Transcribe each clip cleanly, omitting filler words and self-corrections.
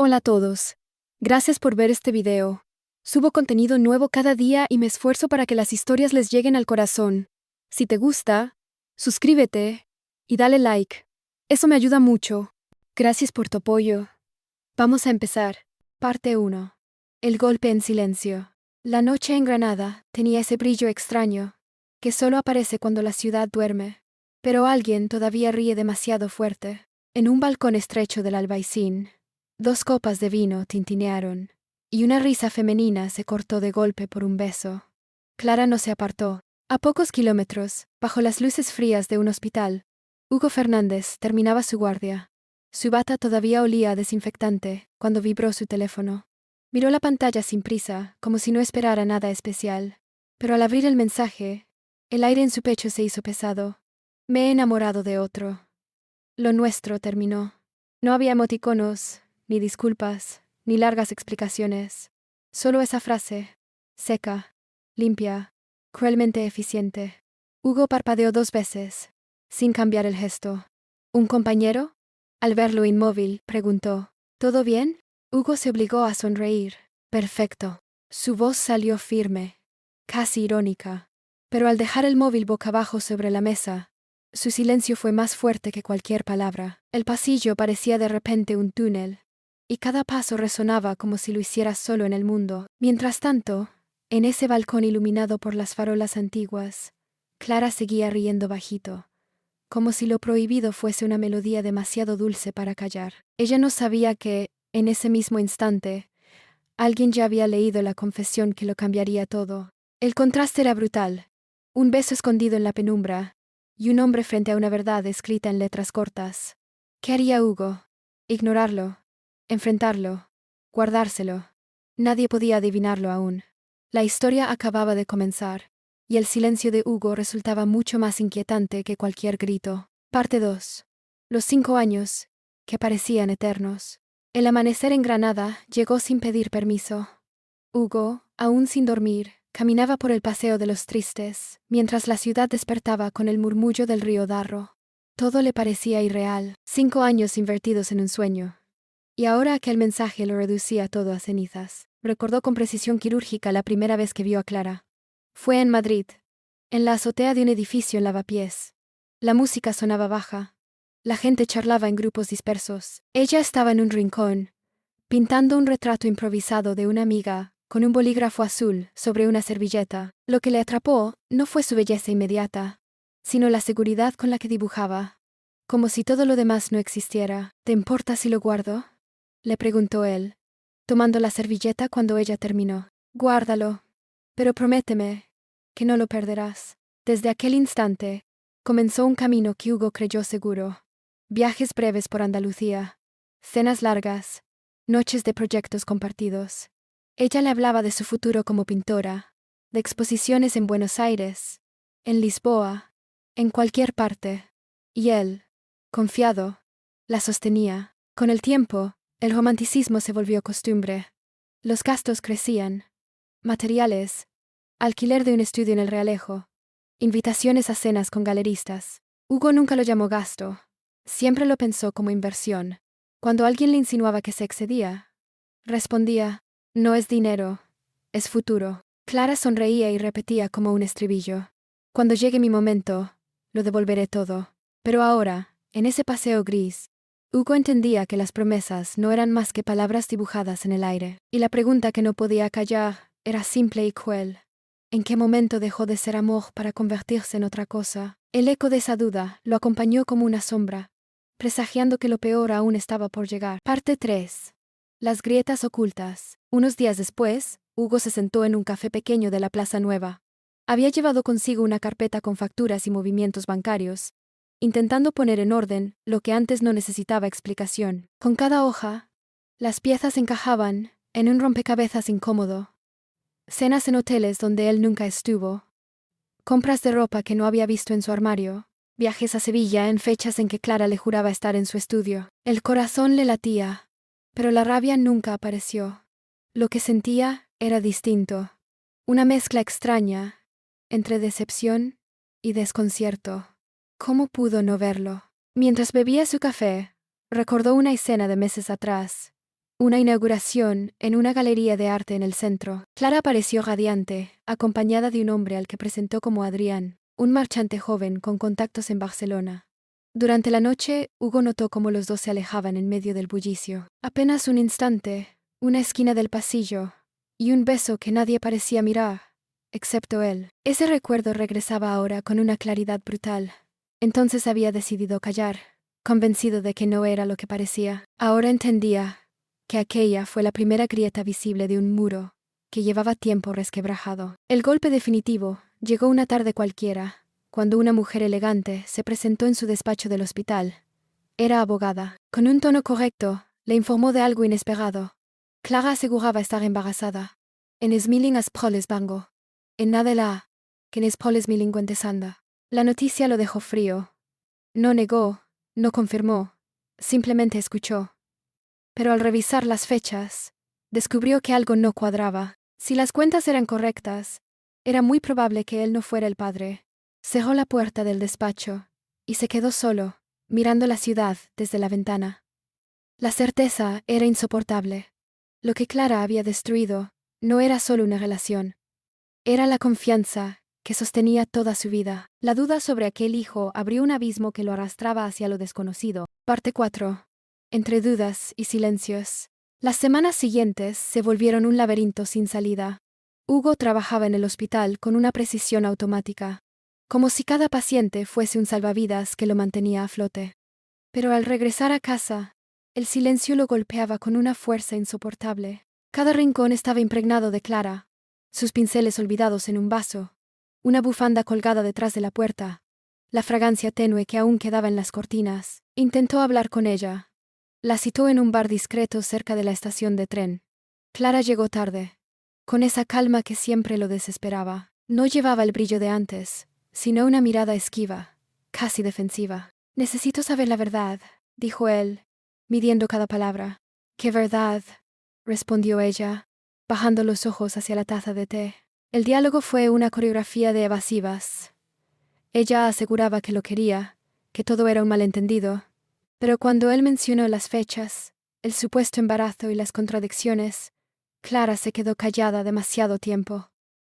Hola a todos. Gracias por ver este video. Subo contenido nuevo cada día y me esfuerzo para que las historias les lleguen al corazón. Si te gusta, suscríbete y dale like. Eso me ayuda mucho. Gracias por tu apoyo. Vamos a empezar. Parte 1. El golpe en silencio. La noche en Granada tenía ese brillo extraño, que solo aparece cuando la ciudad duerme. Pero alguien todavía ríe demasiado fuerte. En un balcón estrecho del Albaicín, 2 copas de vino tintinearon, y una risa femenina se cortó de golpe por un beso. Clara no se apartó. A pocos kilómetros, bajo las luces frías de un hospital, Hugo Fernández terminaba su guardia. Su bata todavía olía a desinfectante cuando vibró su teléfono. Miró la pantalla sin prisa, como si no esperara nada especial. Pero al abrir el mensaje, el aire en su pecho se hizo pesado. Me he enamorado de otro. Lo nuestro terminó. No había emoticonos, ni disculpas, ni largas explicaciones. Solo esa frase, seca, limpia, cruelmente eficiente. Hugo parpadeó 2 veces, sin cambiar el gesto. ¿Un compañero? Al verlo inmóvil, preguntó, ¿todo bien? Hugo se obligó a sonreír. Perfecto. Su voz salió firme, casi irónica. Pero al dejar el móvil boca abajo sobre la mesa, su silencio fue más fuerte que cualquier palabra. El pasillo parecía de repente un túnel, y cada paso resonaba como si lo hiciera solo en el mundo. Mientras tanto, en ese balcón iluminado por las farolas antiguas, Clara seguía riendo bajito, como si lo prohibido fuese una melodía demasiado dulce para callar. Ella no sabía que, en ese mismo instante, alguien ya había leído la confesión que lo cambiaría todo. El contraste era brutal. Un beso escondido en la penumbra, y un hombre frente a una verdad escrita en letras cortas. ¿Qué haría Hugo? Ignorarlo, enfrentarlo, guardárselo. Nadie podía adivinarlo aún. La historia acababa de comenzar, y el silencio de Hugo resultaba mucho más inquietante que cualquier grito. Parte 2. Los 5 años, que parecían eternos. El amanecer en Granada llegó sin pedir permiso. Hugo, aún sin dormir, caminaba por el Paseo de los Tristes, mientras la ciudad despertaba con el murmullo del río Darro. Todo le parecía irreal, 5 años invertidos en un sueño. Y ahora aquel mensaje lo reducía todo a cenizas. Recordó con precisión quirúrgica la primera vez que vio a Clara. Fue en Madrid, en la azotea de un edificio en Lavapiés. La música sonaba baja. La gente charlaba en grupos dispersos. Ella estaba en un rincón, pintando un retrato improvisado de una amiga, con un bolígrafo azul sobre una servilleta. Lo que le atrapó no fue su belleza inmediata, sino la seguridad con la que dibujaba, como si todo lo demás no existiera. ¿Te importa si lo guardo?, le preguntó él, tomando la servilleta cuando ella terminó. Guárdalo, pero prométeme que no lo perderás. Desde aquel instante, comenzó un camino que Hugo creyó seguro. Viajes breves por Andalucía, cenas largas, noches de proyectos compartidos. Ella le hablaba de su futuro como pintora, de exposiciones en Buenos Aires, en Lisboa, en cualquier parte. Y él, confiado, la sostenía. Con el tiempo, el romanticismo se volvió costumbre. Los gastos crecían. Materiales, alquiler de un estudio en el Realejo, invitaciones a cenas con galeristas. Hugo nunca lo llamó gasto. Siempre lo pensó como inversión. Cuando alguien le insinuaba que se excedía, respondía, no es dinero, es futuro. Clara sonreía y repetía como un estribillo. Cuando llegue mi momento, lo devolveré todo. Pero ahora, en ese paseo gris, Hugo entendía que las promesas no eran más que palabras dibujadas en el aire, y la pregunta que no podía callar era simple y cruel. ¿En qué momento dejó de ser amor para convertirse en otra cosa? El eco de esa duda lo acompañó como una sombra, presagiando que lo peor aún estaba por llegar. Parte 3. Las grietas ocultas. Unos días después, Hugo se sentó en un café pequeño de la Plaza Nueva. Había llevado consigo una carpeta con facturas y movimientos bancarios, intentando poner en orden lo que antes no necesitaba explicación. Con cada hoja, las piezas encajaban en un rompecabezas incómodo. Cenas en hoteles donde él nunca estuvo, compras de ropa que no había visto en su armario, viajes a Sevilla en fechas en que Clara le juraba estar en su estudio. El corazón le latía, pero la rabia nunca apareció. Lo que sentía era distinto, una mezcla extraña entre decepción y desconcierto. ¿Cómo pudo no verlo? Mientras bebía su café, recordó una escena de meses atrás, Una inauguración en una galería de arte en el centro. Clara apareció radiante, acompañada de un hombre al que presentó como Adrián, un marchante joven con contactos en Barcelona. Durante la noche, Hugo notó cómo los dos se alejaban en medio del bullicio. Apenas un instante, una esquina del pasillo, y un beso que nadie parecía mirar, excepto él. Ese recuerdo regresaba ahora con una claridad brutal. Entonces había decidido callar, convencido de que no era lo que parecía. Ahora entendía que aquella fue la primera grieta visible de un muro que llevaba tiempo resquebrajado. El golpe definitivo llegó una tarde cualquiera, cuando una mujer elegante se presentó en su despacho del hospital. Era abogada. Con un tono correcto, le informó de algo inesperado. Clara aseguraba estar embarazada. En Smiling as proles bango. En nada la que en proles milingüentesanda. La noticia lo dejó frío. No negó, no confirmó, simplemente escuchó. Pero al revisar las fechas, descubrió que algo no cuadraba. Si las cuentas eran correctas, era muy probable que él no fuera el padre. Cerró la puerta del despacho y se quedó solo, mirando la ciudad desde la ventana. La certeza era insoportable. Lo que Clara había destruido no era solo una relación. Era la confianza que sostenía toda su vida. La duda sobre aquel hijo abrió un abismo que lo arrastraba hacia lo desconocido. Parte 4. Entre dudas y silencios. Las semanas siguientes se volvieron un laberinto sin salida. Hugo trabajaba en el hospital con una precisión automática, como si cada paciente fuese un salvavidas que lo mantenía a flote. Pero al regresar a casa, el silencio lo golpeaba con una fuerza insoportable. Cada rincón estaba impregnado de Clara, sus pinceles olvidados en un vaso, una bufanda colgada detrás de la puerta, la fragancia tenue que aún quedaba en las cortinas. Intentó hablar con ella. La citó en un bar discreto cerca de la estación de tren. Clara llegó tarde, con esa calma que siempre lo desesperaba. No llevaba el brillo de antes, sino una mirada esquiva, casi defensiva. «Necesito saber la verdad», dijo él, midiendo cada palabra. «¿Qué verdad?», respondió ella, bajando los ojos hacia la taza de té. El diálogo fue una coreografía de evasivas. Ella aseguraba que lo quería, que todo era un malentendido, pero cuando él mencionó las fechas, el supuesto embarazo y las contradicciones, Clara se quedó callada demasiado tiempo.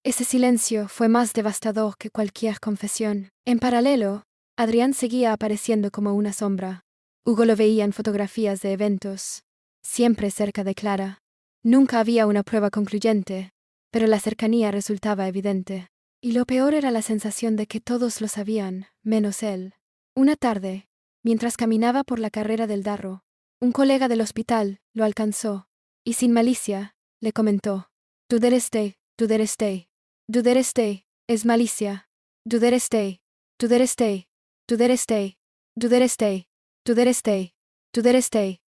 Ese silencio fue más devastador que cualquier confesión. En paralelo, Adrián seguía apareciendo como una sombra. Hugo lo veía en fotografías de eventos, siempre cerca de Clara. Nunca había una prueba concluyente, pero la cercanía resultaba evidente. Y lo peor era la sensación de que todos lo sabían, menos él. Una tarde, mientras caminaba por la carrera del Darro, un colega del hospital lo alcanzó, y sin malicia, le comentó: «Dudereste, dudereste, dudereste, es malicia, dudereste, dudereste, dudereste, dudereste, dudereste, dudereste, dudereste,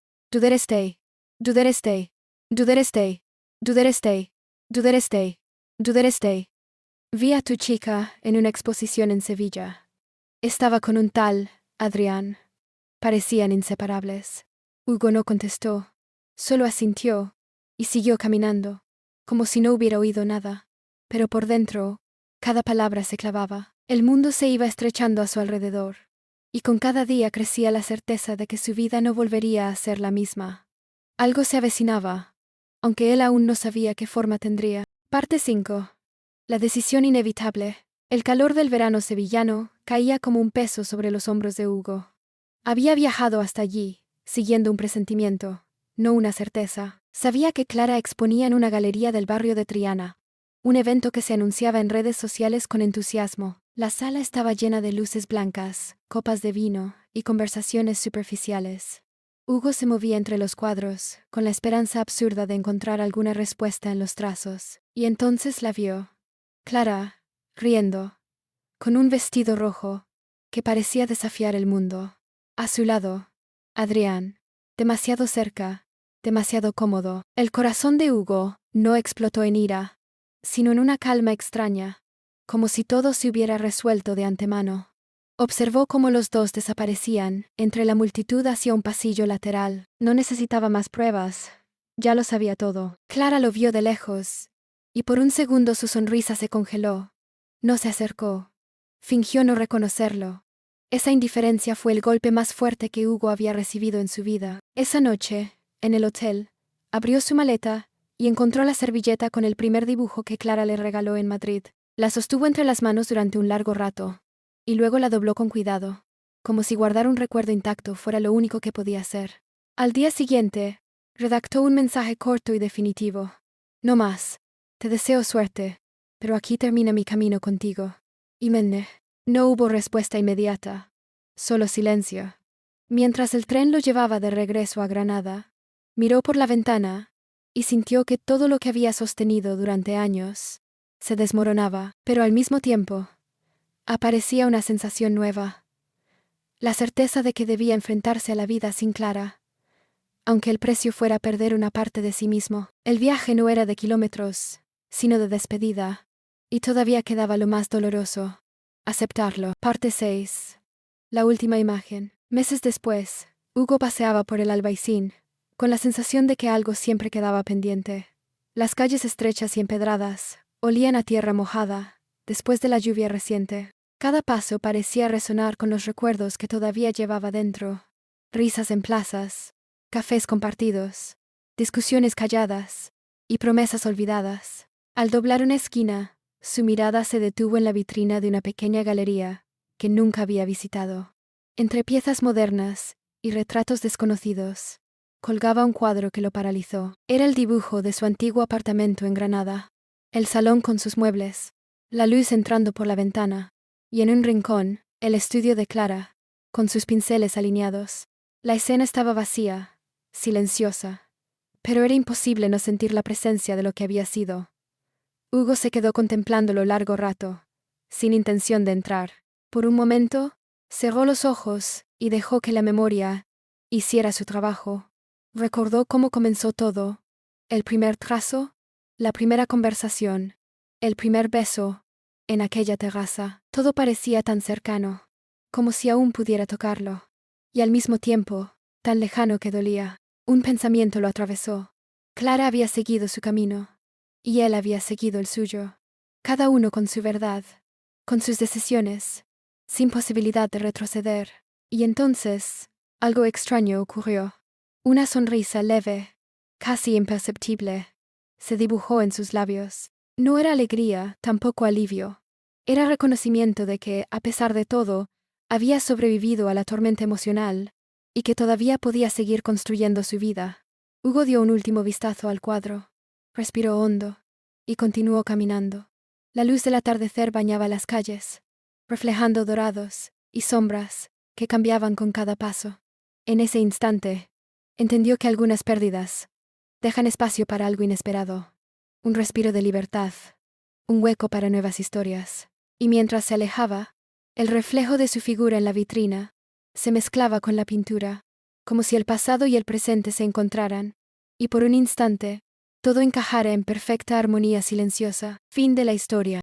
dudereste, dudereste, dudereste, dudereste, dudereste». Vi a tu chica en una exposición en Sevilla. Estaba con un tal Adrián. Parecían inseparables. Hugo no contestó, solo asintió y siguió caminando, como si no hubiera oído nada. Pero por dentro, cada palabra se clavaba. El mundo se iba estrechando a su alrededor, y con cada día crecía la certeza de que su vida no volvería a ser la misma. Algo se avecinaba, aunque él aún no sabía qué forma tendría. Parte 5. La decisión inevitable. El calor del verano sevillano caía como un peso sobre los hombros de Hugo. Había viajado hasta allí, siguiendo un presentimiento, no una certeza. Sabía que Clara exponía en una galería del barrio de Triana, un evento que se anunciaba en redes sociales con entusiasmo. La sala estaba llena de luces blancas, copas de vino y conversaciones superficiales. Hugo se movía entre los cuadros, con la esperanza absurda de encontrar alguna respuesta en los trazos, y entonces la vio. Clara, riendo, con un vestido rojo, que parecía desafiar el mundo. A su lado, Adrián, demasiado cerca, demasiado cómodo. El corazón de Hugo no explotó en ira, sino en una calma extraña, como si todo se hubiera resuelto de antemano. Observó cómo los dos desaparecían entre la multitud hacia un pasillo lateral. No necesitaba más pruebas, ya lo sabía todo. Clara lo vio de lejos, y por un segundo su sonrisa se congeló. No se acercó. Fingió no reconocerlo. Esa indiferencia fue el golpe más fuerte que Hugo había recibido en su vida. Esa noche, en el hotel, Abrió su maleta y encontró la servilleta con el primer dibujo que Clara le regaló en Madrid. La sostuvo entre las manos durante un largo rato, y luego la dobló con cuidado, como si guardar un recuerdo intacto fuera lo único que podía hacer. Al día siguiente, redactó un mensaje corto y definitivo. No más. Te deseo suerte, pero aquí termina mi camino contigo. Imenne. No hubo respuesta inmediata, solo silencio. Mientras el tren lo llevaba de regreso a Granada, miró por la ventana y sintió que todo lo que había sostenido durante años se desmoronaba, pero al mismo tiempo aparecía una sensación nueva, la certeza de que debía enfrentarse a la vida sin Clara, aunque el precio fuera perder una parte de sí mismo. El viaje no era de kilómetros, sino de despedida, y todavía quedaba lo más doloroso: aceptarlo. Parte 6. La última imagen. Meses después, Hugo paseaba por el Albaicín, con la sensación de que algo siempre quedaba pendiente. Las calles estrechas y empedradas olían a tierra mojada, después de la lluvia reciente. Cada paso parecía resonar con los recuerdos que todavía llevaba dentro. Risas en plazas, cafés compartidos, discusiones calladas y promesas olvidadas. Al doblar una esquina, su mirada se detuvo en la vitrina de una pequeña galería que nunca había visitado. Entre piezas modernas y retratos desconocidos, colgaba un cuadro que lo paralizó. Era el dibujo de su antiguo apartamento en Granada. El salón con sus muebles, la luz entrando por la ventana, y en un rincón, el estudio de Clara, con sus pinceles alineados. La escena estaba vacía, silenciosa, pero era imposible no sentir la presencia de lo que había sido. Hugo se quedó contemplándolo largo rato, sin intención de entrar. Por un momento, cerró los ojos y dejó que la memoria hiciera su trabajo. Recordó cómo comenzó todo: el primer trazo, la primera conversación, el primer beso, en aquella terraza. Todo parecía tan cercano, como si aún pudiera tocarlo, y al mismo tiempo, tan lejano que dolía. Un pensamiento lo atravesó. Clara había seguido su camino, y él había seguido el suyo, cada uno con su verdad, con sus decisiones, sin posibilidad de retroceder. Y entonces, algo extraño ocurrió. Una sonrisa leve, casi imperceptible, se dibujó en sus labios. No era alegría, tampoco alivio. Era reconocimiento de que, a pesar de todo, había sobrevivido a la tormenta emocional y que todavía podía seguir construyendo su vida. Hugo dio un último vistazo al cuadro, respiró hondo y continuó caminando. La luz del atardecer bañaba las calles, reflejando dorados y sombras que cambiaban con cada paso. En ese instante, entendió que algunas pérdidas dejan espacio para algo inesperado, un respiro de libertad, un hueco para nuevas historias. Y mientras se alejaba, el reflejo de su figura en la vitrina se mezclaba con la pintura, como si el pasado y el presente se encontraran, y por un instante, todo encajara en perfecta armonía silenciosa. Fin de la historia.